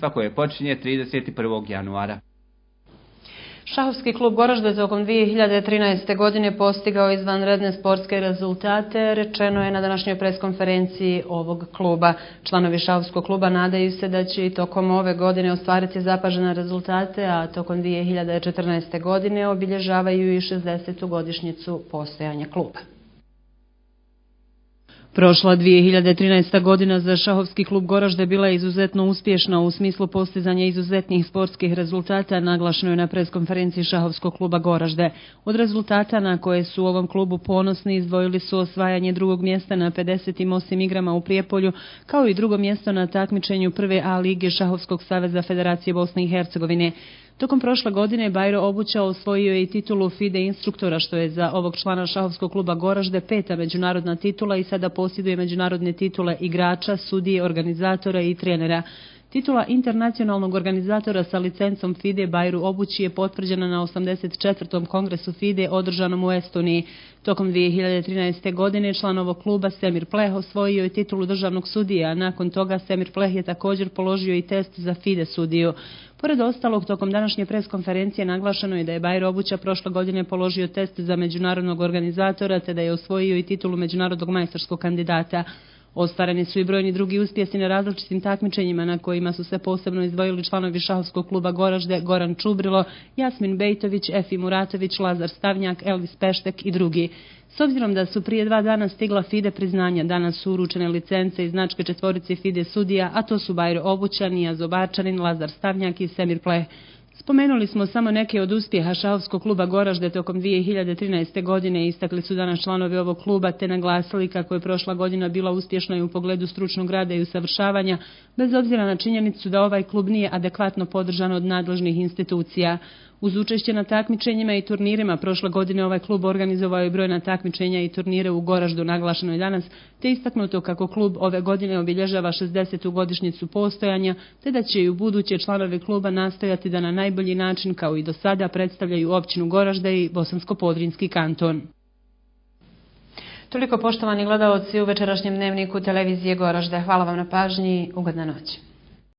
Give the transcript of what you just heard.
koje počinje 31. januara. Šahovski klub Goražde tokom 2013. godine postigao izvanredne sportske rezultate, rečeno je na današnjoj preskonferenciji ovog kluba. Članovi Šahovskog kluba nadaju se da će i tokom ove godine ostvariti zapažene rezultate, a tokom 2014. godine obilježavaju i 60. godišnjicu postojanja kluba. Prošla 2013. godina za Šahovski klub Goražde bila je izuzetno uspješna u smislu postizanja izuzetnih sportskih rezultata, naglašeno je na preskonferenciji Šahovskog kluba Goražde. Od rezultata na koje su u ovom klubu ponosni izdvojili su osvajanje drugog mjesta na 58 igrama u Prijepolju, kao i drugo mjesto na takmičenju prve A lige Šahovskog saveza Federacije Bosne i Hercegovine. Tokom prošle godine Bajro Obuća osvojio je i titulu FIDE instruktora, što je za ovog člana Šahovskog kluba Goražde 5. međunarodna titula i sada posjeduje međunarodne titule igrača, sudije, organizatora i trenera. Titula internacionalnog organizatora sa licencom FIDE Bajru Obući je potvrđena na 84. kongresu FIDE održanom u Estoniji. Tokom 2013. godine član ovog kluba Semir Pleh osvojio je titulu državnog sudije, a nakon toga Semir Pleh je također položio i test za FIDE sudiju. Pored ostalog, tokom današnje preskonferencije naglašeno je da je Bajro Obuća prošle godine položio test za međunarodnog organizatora, te da je osvojio i titulu međunarodnog majstorskog kandidata. Ostvareni su i brojni drugi uspjesi na različitim takmičenjima na kojima su se posebno izdvojili članovi Šahovskog kluba Goražde Goran Čubrilo, Jasmin Bejtović, Efi Muratović, Lazar Stavnjak, Elvis Peštek i drugi. S obzirom da su prije 2 dana stigla FIDE priznanja, danas su uručene licence i značke četvorice FIDE sudija, a to su Bajro Obuća, Nija Zobačanin, Lazar Stavnjak i Semir Pleh. Spomenuli smo samo neke od uspjeha Šahovskog kluba Goražde tokom 2013. godine, istakli su danas članovi ovog kluba te naglasili kako je prošla godina bila uspješna i u pogledu stručnog rada i usavršavanja, bez obzira na činjenicu da ovaj klub nije adekvatno podržan od nadležnih institucija. Uz učešće na takmičenjima i turnirima prošle godine ovaj klub organizovao je brojna takmičenja i turnire u Goraždu, naglašeno je danas, te istaknuto kako klub ove godine obilježava 60. godišnjicu postojanja, te da će i u buduće članovi kluba nastojati da na najbolji način kao i do sada predstavljaju općinu Goražde i Bosansko-Podrinjski kanton. Toliko, poštovani gledaoci, u večerašnjem dnevniku televizije Goražde. Hvala vam na pažnji, ugodna noć.